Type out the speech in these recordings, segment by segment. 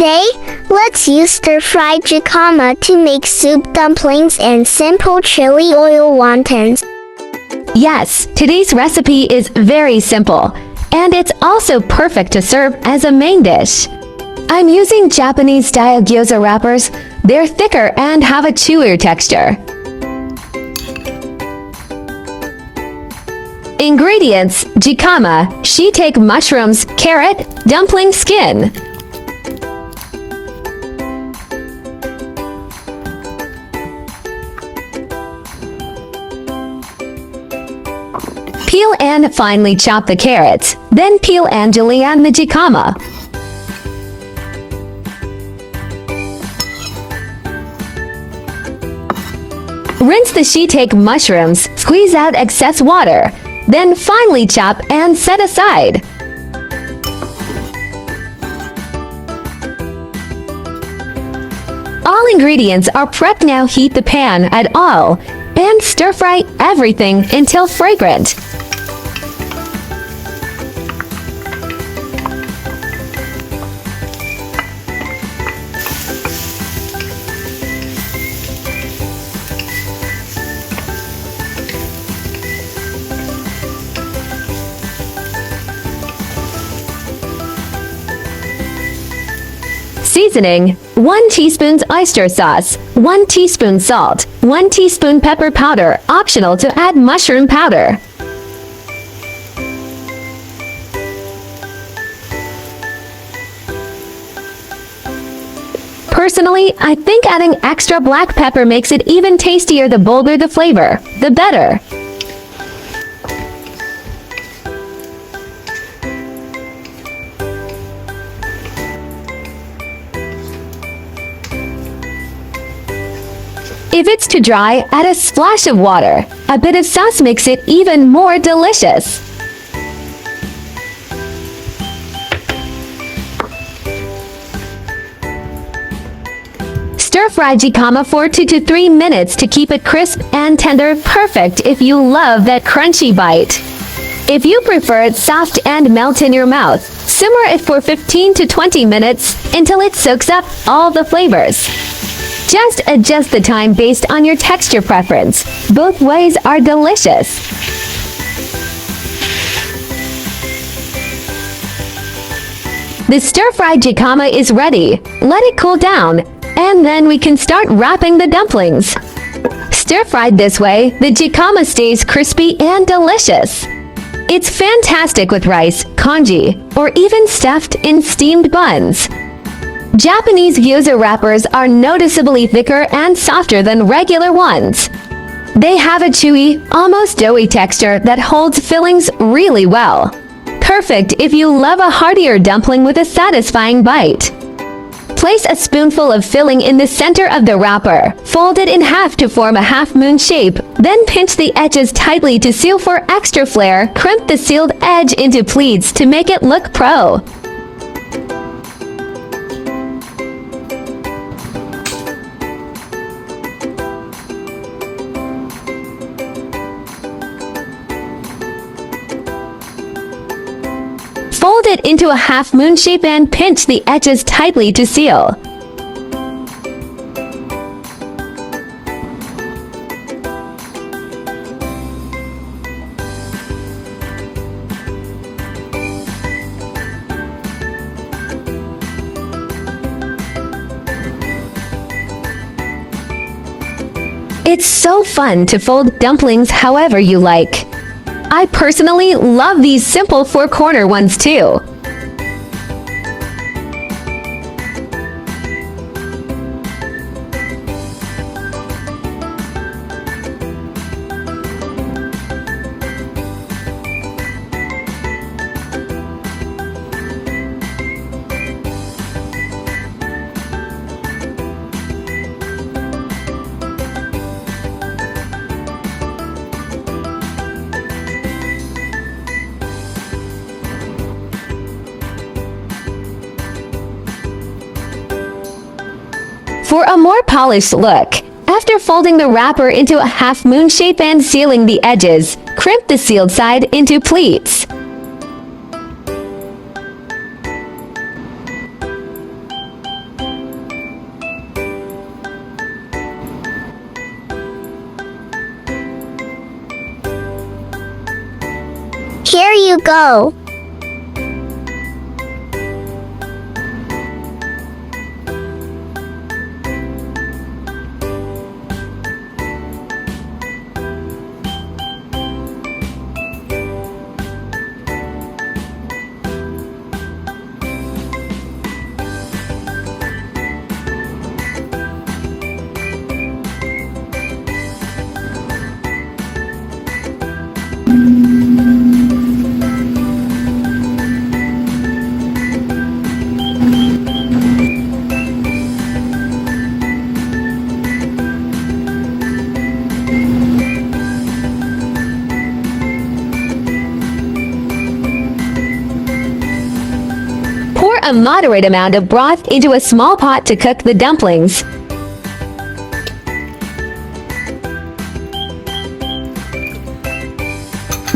Today, let's use stir-fried jicama to make soup dumplings and simple chili oil wontons. Yes, today's recipe is very simple, and it's also perfect to serve as a main dish. I'm using Japanese-style gyoza wrappers. They're thicker and have a chewier texture. Ingredients: jicama, shiitake mushrooms, carrot, dumpling skin. Peel and finely chop the carrots, then peel and julienne the jicama. Rinse the shiitake mushrooms, squeeze out excess water, then finely chop and set aside. All ingredients are prepped. Now heat the pan at all and stir-fry everything until fragrant. Seasoning: 1 teaspoon oyster sauce, 1 teaspoon salt, 1 teaspoon pepper powder, optional to add mushroom powder. Personally, I think adding extra black pepper makes it even tastier. The bolder the flavor, the better. If it's too dry, add a splash of water. A bit of sauce makes it even more delicious. Stir-fry jicama for 2 to 3 minutes to keep it crisp and tender. Perfect if you love that crunchy bite. If you prefer it soft and melt in your mouth, simmer it for 15 to 20 minutes until it soaks up all the flavors. Just adjust the time based on your texture preference. Both ways are delicious. The stir-fried jicama is ready. Let it cool down, and then we can start wrapping the dumplings. Stir-fried this way, the jicama stays crispy and delicious. It's fantastic with rice, congee, or even stuffed in steamed buns. Japanese gyoza wrappers are noticeably thicker and softer than regular ones. They have a chewy, almost doughy texture that holds fillings really well. Perfect if you love a heartier dumpling with a satisfying bite. Place a spoonful of filling in the center of the wrapper. Fold it in half to form a half-moon shape. Then pinch the edges tightly to seal for extra flair. Crimp the sealed edge into pleats to make it look pro. Fold it into a half-moon shape and pinch the edges tightly to seal. It's so fun to fold dumplings however you like. I personally love these simple 4-corner ones too. For a more polished look, after folding the wrapper into a half-moon shape and sealing the edges, crimp the sealed side into pleats. you go. Pour a moderate amount of broth into a small pot to cook the dumplings.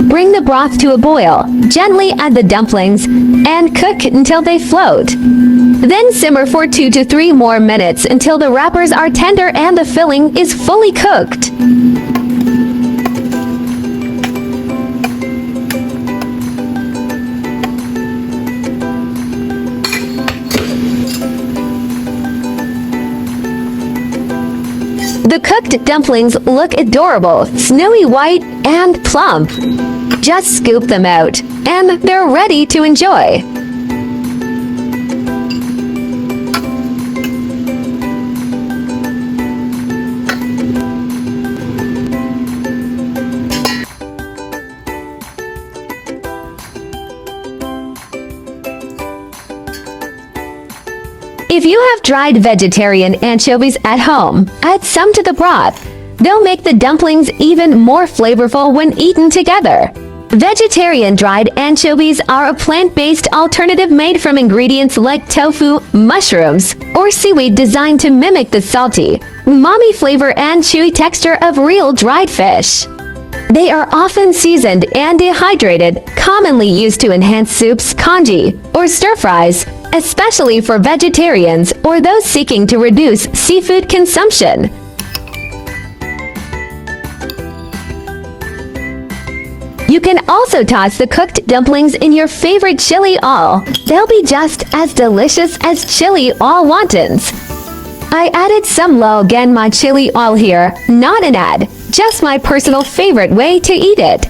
Bring the broth to a boil, gently add the dumplings, and cook until they float. Then simmer for 2 to 3 more minutes until the wrappers are tender and the filling is fully cooked. The cooked dumplings look adorable, snowy white, and plump. Just scoop them out, and they're ready to enjoy. If you have dried vegetarian anchovies at home, add some to the broth. They'll make the dumplings even more flavorful when eaten together. Vegetarian dried anchovies are a plant-based alternative made from ingredients like tofu, mushrooms, or seaweed designed to mimic the salty, umami flavor and chewy texture of real dried fish. They are often seasoned and dehydrated, commonly used to enhance soups, congee, or stir-fries, especially for vegetarians or those seeking to reduce seafood consumption. You can also toss the cooked dumplings in your favorite chili all. They'll be just as delicious as chili all wontons. I added some Lo Genma chili all here, not an ad, just my personal favorite way to eat it.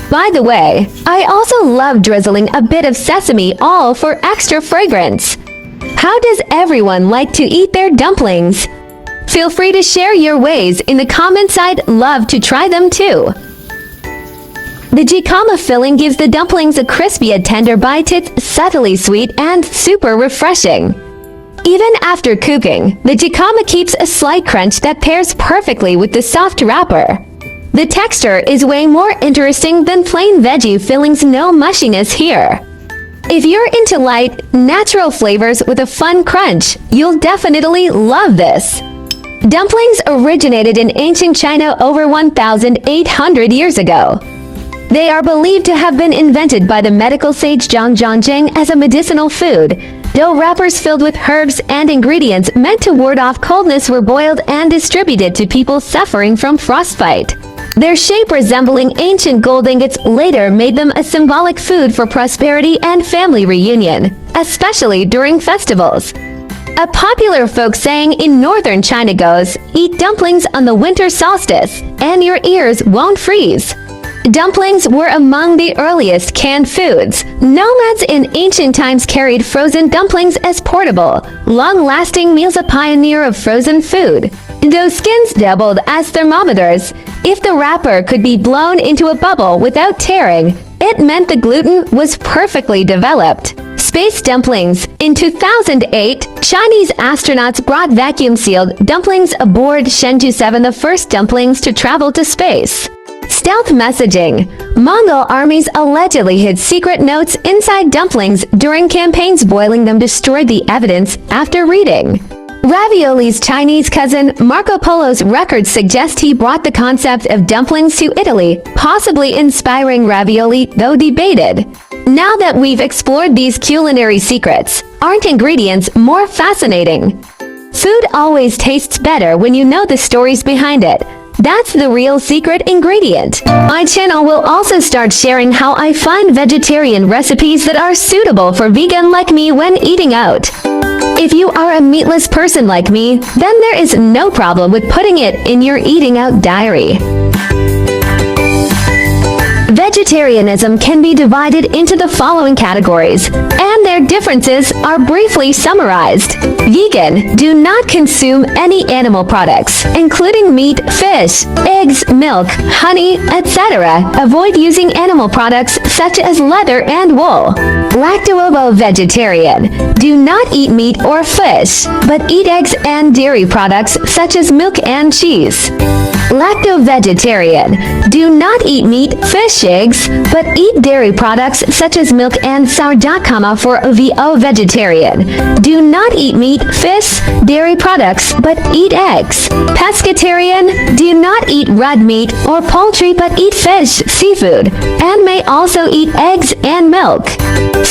By the way, I also love drizzling a bit of sesame oil for extra fragrance. How does everyone like to eat their dumplings? Feel free to share your ways in the comments. I'd love to try them too. The jicama filling gives the dumplings a crispy yet tender bite. It's subtly sweet and super refreshing. Even after cooking, the jicama keeps a slight crunch that pairs perfectly with the soft wrapper. The texture is way more interesting than plain veggie fillings. No mushiness here. If you're into light, natural flavors with a fun crunch, you'll definitely love this. Dumplings originated in ancient China over 1,800 years ago. They are believed to have been invented by the medical sage Zhang Zhongjing as a medicinal food. Dough wrappers filled with herbs and ingredients meant to ward off coldness were boiled and distributed to people suffering from frostbite. Their shape resembling ancient gold ingots later made them a symbolic food for prosperity and family reunion, especially during festivals. A popular folk saying in northern China goes, "Eat dumplings on the winter solstice, and your ears won't freeze." Dumplings were among the earliest canned foods. Nomads in ancient times carried frozen dumplings as portable, long-lasting meals. A pioneer of frozen food. Those skins doubled as thermometers. If the wrapper could be blown into a bubble without tearing, it meant the gluten was perfectly developed. Space dumplings. In 2008, Chinese astronauts brought vacuum-sealed dumplings aboard Shenzhou 7, the first dumplings to travel to space. Stealth messaging. Mongol armies allegedly hid secret notes inside dumplings during campaigns. Boiling them destroyed the evidence after reading. Ravioli's Chinese cousin Marco Polo's records suggest he brought the concept of dumplings to Italy, possibly inspiring ravioli, though debated. Now that we've explored these culinary secrets, aren't ingredients more fascinating? Food always tastes better when you know the stories behind it. That's the real secret ingredient. My channel will also start sharing how I find vegetarian recipes that are suitable for vegan like me when eating out. If you are a meatless person like me, then there is no problem with putting it in your eating out diary. Vegetarianism can be divided into the following categories, and their differences are briefly summarized. Vegan, do not consume any animal products, including meat, fish, eggs, milk, honey, etc. Avoid using animal products such as leather and wool. Lacto-ovo-vegetarian, do not eat meat or fish, but eat eggs and dairy products such as milk and cheese. Lacto-vegetarian, do not eat meat, fish, eggs, but eat dairy products such as milk and sourdough. For ovo-vegetarian, do not eat meat, fish, dairy products, but eat eggs. Pescatarian, do not eat red meat or poultry but eat fish, seafood, and may also eat eggs and milk.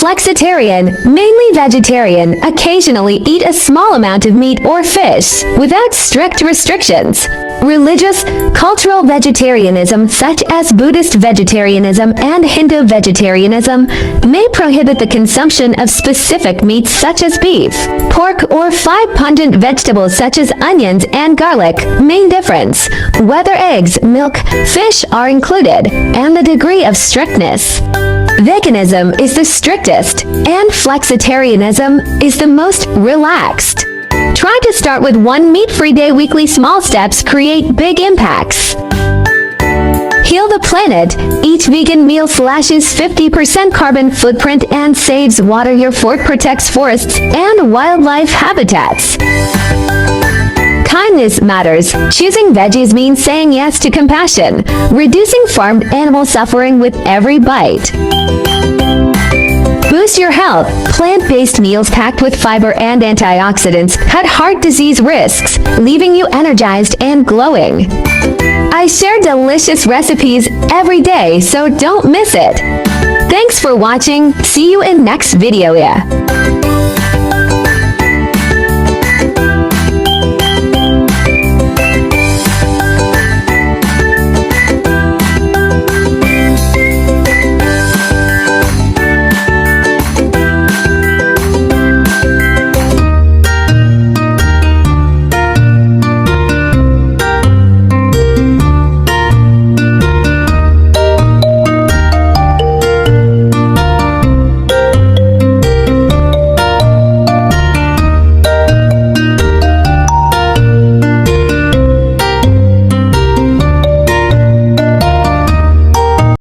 Flexitarian, mainly vegetarian, occasionally eat a small amount of meat or fish, without strict restrictions. Religious, cultural vegetarianism such as Buddhist vegetarianism and Hindu vegetarianism may prohibit the consumption of specific meats such as beef, pork, or 5 pungent vegetables such as onions and garlic. Main difference: whether eggs, milk, fish are included, and the degree of strictness. Veganism is the strictest, and flexitarianism is the most relaxed. Try to start with 1 meat-free day. Weekly small steps create big impacts. Heal the planet. Each vegan meal slashes 50% carbon footprint and saves water. Your fork protects forests and wildlife habitats. Kindness matters. Choosing veggies means saying yes to compassion, reducing farmed animal suffering with every bite. Boost your health. Plant-based meals packed with fiber and antioxidants cut heart disease risks, leaving you energized and glowing. I share delicious recipes every day, so don't miss it. Thanks for watching. See you in next video.